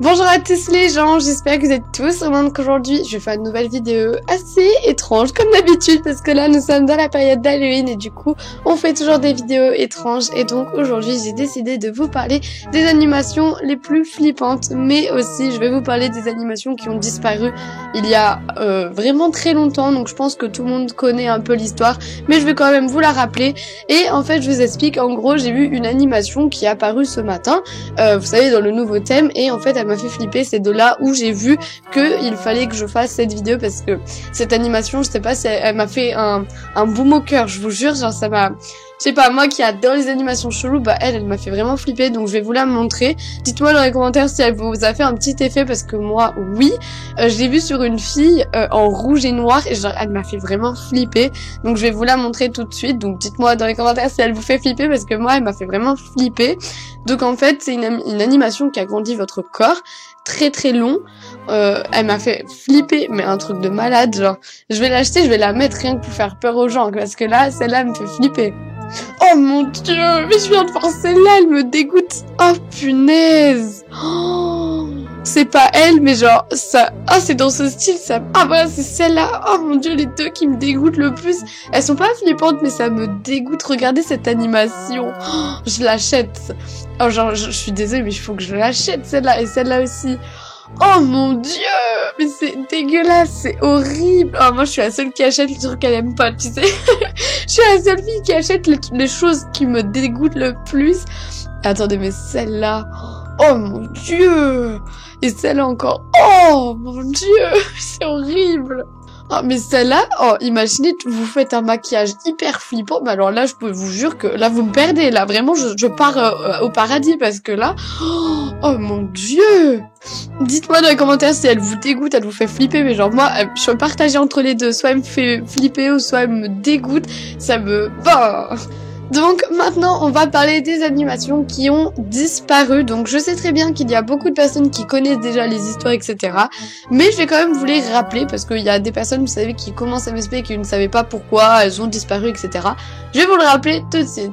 Bonjour à tous les gens, j'espère que vous êtes tous au monde qu'aujourd'hui je vais faire une nouvelle vidéo assez étrange comme d'habitude parce que là nous sommes dans la période d'Halloween et du coup on fait toujours des vidéos étranges et donc aujourd'hui j'ai décidé de vous parler des animations les plus flippantes mais aussi je vais vous parler des animations qui ont disparu il y a vraiment très longtemps donc je pense que tout le monde connaît un peu l'histoire mais je vais quand même vous la rappeler et en fait je vous explique en gros j'ai vu une animation qui est apparue ce matin vous savez dans le nouveau thème et en fait elle m'a fait flipper, c'est de là où j'ai vu que il fallait que je fasse cette vidéo parce que cette animation, je sais pas si elle m'a fait un boom au cœur, je vous jure, genre ça m'a... Je sais pas, moi qui adore les animations cheloues, bah elle m'a fait vraiment flipper, donc je vais vous la montrer. Dites-moi dans les commentaires si elle vous a fait un petit effet, parce que moi, oui. Je l'ai vue sur une fille en rouge et noir, et genre elle m'a fait vraiment flipper. Donc je vais vous la montrer tout de suite, donc dites-moi dans les commentaires si elle vous fait flipper, parce que moi elle m'a fait vraiment flipper. Donc en fait, c'est une animation qui agrandit votre corps, très très long. Elle m'a fait flipper, mais un truc de malade, genre. Je vais l'acheter, je vais la mettre rien que pour faire peur aux gens, parce que là, celle-là me fait flipper. Oh mon dieu, mais je viens de voir celle-là, elle me dégoûte. Oh punaise. Oh, c'est pas elle, mais genre, ça... Ah, c'est dans ce style, ça... Ah voilà, c'est celle-là. Oh mon dieu, les deux qui me dégoûtent le plus. Elles sont pas flippantes, mais ça me dégoûte. Regardez cette animation. Oh, je l'achète. Oh genre, je suis désolée, mais il faut que je l'achète, celle-là, et celle-là aussi. Oh mon dieu, mais c'est dégueulasse, c'est horrible. Oh, moi je suis la seule qui achète les trucs qu'elle aime pas, tu sais. Je suis la seule fille qui achète les choses qui me dégoûtent le plus. Attendez, mais celle-là, oh mon dieu. Et celle-là encore, oh mon dieu, c'est horrible. Oh, mais celle-là, oh, imaginez, vous faites un maquillage hyper flippant, mais alors là, je peux vous jurer que là, vous me perdez, là, vraiment, je pars au paradis, parce que là, oh mon dieu. Dites-moi dans les commentaires si elle vous dégoûte, elle vous fait flipper, mais genre, moi, je peux partager entre les deux, soit elle me fait flipper, ou soit elle me dégoûte, ça me... Bah. Donc maintenant on va parler des animations qui ont disparu, donc je sais très bien qu'il y a beaucoup de personnes qui connaissent déjà les histoires etc, mais je vais quand même vous les rappeler parce qu'il y a des personnes vous savez qui commencent à m'expliquer qui ne savaient pas pourquoi elles ont disparu etc. Je vais vous le rappeler tout de suite.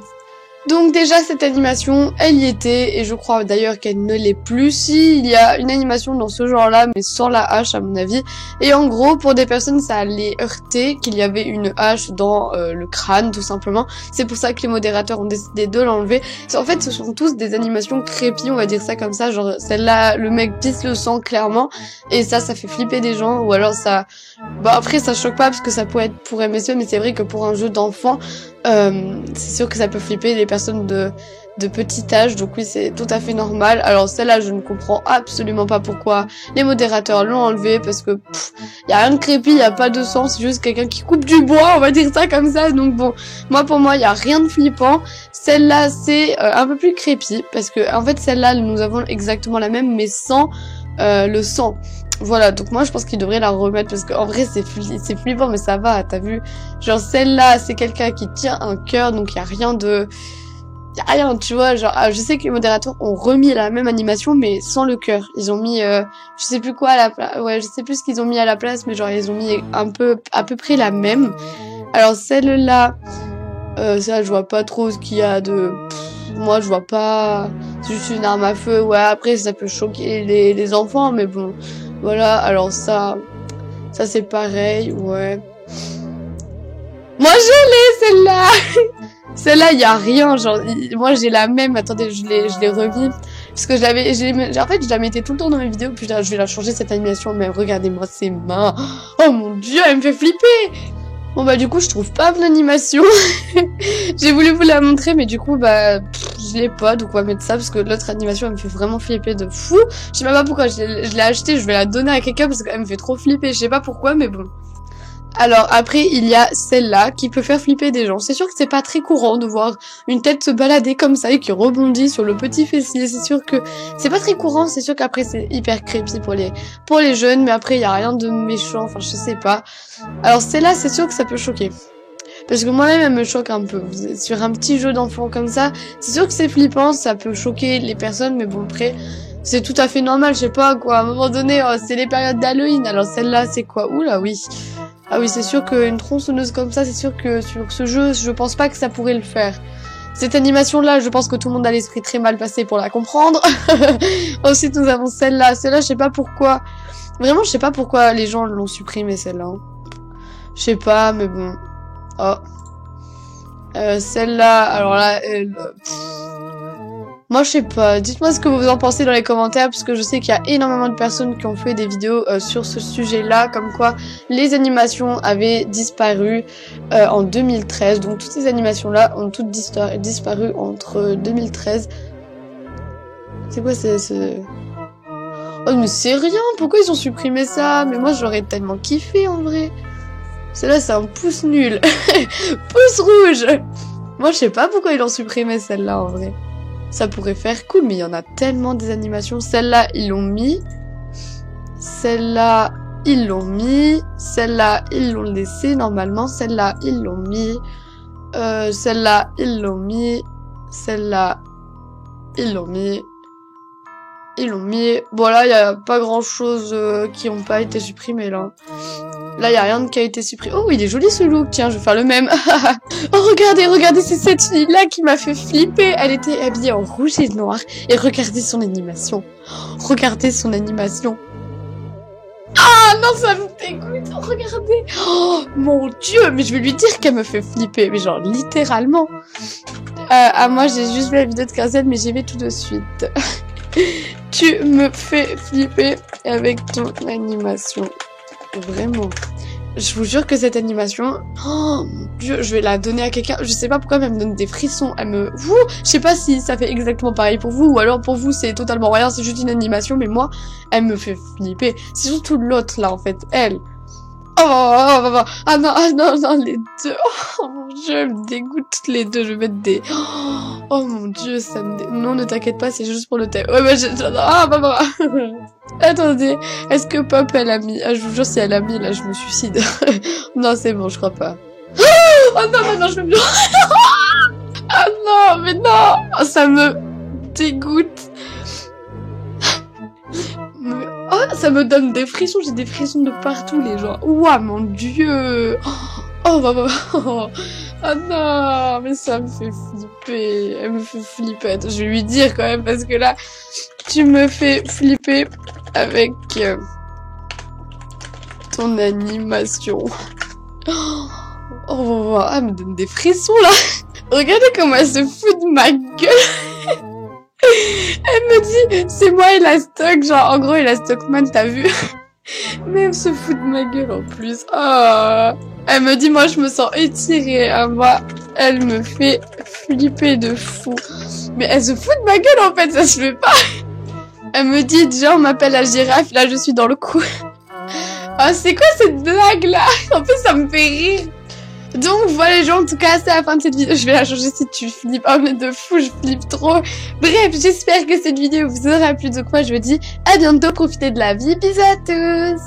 Donc déjà cette animation, elle y était, et je crois d'ailleurs qu'elle ne l'est plus. Si, il y a une animation dans ce genre-là, mais sans la hache à mon avis. Et en gros, pour des personnes, ça allait heurter qu'il y avait une hache dans le crâne, tout simplement. C'est pour ça que les modérateurs ont décidé de l'enlever. En fait, ce sont tous des animations crépies, on va dire ça comme ça. Genre celle-là, le mec pisse le sang clairement, et ça fait flipper des gens, ou alors ça... Bah après, ça choque pas parce que ça pourrait être pour un messieurs, mais c'est vrai que pour un jeu d'enfant, c'est sûr que ça peut flipper les personnes de petit âge, donc oui c'est tout à fait normal. Alors celle-là je ne comprends absolument pas pourquoi les modérateurs l'ont enlevé parce que y a rien de créepy, y a pas de sang, c'est juste quelqu'un qui coupe du bois, on va dire ça comme ça. Donc bon, pour moi y a rien de flippant. Celle-là c'est un peu plus créepy parce que en fait celle-là nous avons exactement la même mais sans le sang. Voilà, donc moi je pense qu'il devrait la remettre parce qu'en vrai c'est flippant mais ça va, t'as vu. Genre celle-là c'est quelqu'un qui tient un cœur donc y a rien, tu vois, genre je sais que les modérateurs ont remis la même animation mais sans le cœur. Ils ont mis je sais plus quoi à la place, ouais je sais plus ce qu'ils ont mis à la place mais genre ils ont mis à peu près la même. Alors celle-là ça je vois pas trop ce qu'il y a de... moi je vois pas, c'est juste une arme à feu, ouais après ça peut choquer les enfants mais bon... Voilà, alors ça c'est pareil, ouais. Moi je l'ai celle-là. Celle-là y a rien, genre moi j'ai la même. Attendez, je l'ai remis parce que en fait je la mettais tout le temps dans mes vidéos. Puis là, je vais la changer cette animation, mais regardez-moi ses mains. Oh mon dieu, elle me fait flipper. Bon bah du coup je trouve pas l'animation. J'ai voulu vous la montrer mais du coup bah je l'ai pas, donc on va mettre ça parce que l'autre animation elle me fait vraiment flipper de fou. Je sais même pas pourquoi je l'ai acheté, je vais la donner à quelqu'un parce qu'elle me fait trop flipper, je sais pas pourquoi mais bon. Alors après il y a celle-là qui peut faire flipper des gens. C'est sûr que c'est pas très courant de voir une tête se balader comme ça et qui rebondit sur le petit fessier. C'est sûr que c'est pas très courant, c'est sûr qu'après c'est hyper creepy pour les jeunes, mais après il y a rien de méchant, enfin je sais pas. Alors celle-là c'est sûr que ça peut choquer. Parce que moi-même elle me choque un peu. Sur un petit jeu d'enfant comme ça, c'est sûr que c'est flippant, ça peut choquer les personnes, mais bon après c'est tout à fait normal, je sais pas quoi. À un moment donné, c'est les périodes d'Halloween. Alors celle-là c'est quoi? Oula oui. Ah oui, c'est sûr qu'une tronçonneuse comme ça, c'est sûr que sur ce jeu, je pense pas que ça pourrait le faire. Cette animation-là, je pense que tout le monde a l'esprit très mal passé pour la comprendre. Ensuite, nous avons celle-là. Celle-là, je sais pas pourquoi. Vraiment, je sais pas pourquoi les gens l'ont supprimée, celle-là. Je sais pas, mais bon. Oh. Celle-là, alors là, moi je sais pas, dites-moi ce que vous en pensez dans les commentaires, parce que je sais qu'il y a énormément de personnes qui ont fait des vidéos sur ce sujet-là, comme quoi les animations avaient disparu en 2013, donc toutes ces animations-là ont toutes disparu entre 2013. C'est quoi ce... Oh mais c'est rien, pourquoi ils ont supprimé ça? Mais moi j'aurais tellement kiffé en vrai. Celle-là c'est un pouce nul. Pouce rouge. Moi je sais pas pourquoi ils l'ont supprimé celle-là en vrai. Ça pourrait faire cool, mais il y en a tellement des animations. Celle-là, ils l'ont mis. Celle-là, ils l'ont mis. Celle-là, ils l'ont laissé normalement. Celle-là, ils l'ont mis. Celle-là, ils l'ont mis. Celle-là, ils l'ont mis. Ils l'ont mis. Bon, là, il n'y a pas grand-chose qui n'ont pas été supprimés, là. Là, il n'y a rien qui a été supprimé. Oh, il est joli ce look. Tiens, je vais faire le même. Oh, regardez, c'est cette fille-là qui m'a fait flipper. Elle était habillée en rouge et noir. Et regardez son animation. Regardez son animation. Ah non, ça me dégoûte. Regardez. Oh, mon Dieu. Mais je vais lui dire qu'elle me fait flipper. Mais genre, littéralement. Moi, j'ai juste vu la vidéo de Carzelle, mais j'y vais tout de suite. Tu me fais flipper avec ton animation. Vraiment. Je vous jure que cette animation, oh mon Dieu, je vais la donner à quelqu'un. Je sais pas pourquoi, mais elle me donne des frissons. Elle me... je sais pas si ça fait exactement pareil pour vous, ou alors pour vous c'est totalement rien, c'est juste une animation, mais moi, elle me fait flipper. C'est surtout l'autre là, en fait, elle. Ah non, les deux. Oh mon Dieu, elle me dégoûte toutes les deux. Je vais mettre des... Oh mon Dieu, ça me non, ne t'inquiète pas, c'est juste pour le thème. Ouais, bah, bah. Attendez, est-ce que Pop, elle a mis... Ah, je vous jure, si elle a mis, là, je me suicide. Non, c'est bon, je crois pas. Oh non, je vais me... Ah non, mais non. Oh, ça me dégoûte. Oh, ça me donne des frissons, j'ai des frissons de partout, les gens. Ouah, mon Dieu. Oh, bah. Oh non, mais ça me fait flipper. Elle me fait flipper. Je vais lui dire quand même, parce que là, tu me fais flipper avec ton animation. Oh, elle me donne des frissons, là. Regardez comment elle se fout de ma gueule. Elle me dit, c'est moi Elastoc, genre en gros Elastockman, t'as vu? Mais elle se fout de ma gueule en plus. Oh. Elle me dit, moi je me sens étirée. Ah, moi, elle me fait flipper de fou. Mais elle se fout de ma gueule en fait, ça se fait pas. Elle me dit, déjà on m'appelle la girafe, là je suis dans le coup. Ah, c'est quoi cette blague là? En plus ça me fait rire. Donc voilà les gens, en tout cas c'est la fin de cette vidéo. Je vais la changer si tu flippes. Oh mais de fou, je flippe trop. Bref, j'espère que cette vidéo vous aura plu. Donc moi je vous dis à bientôt, profitez de la vie. Bisous à tous.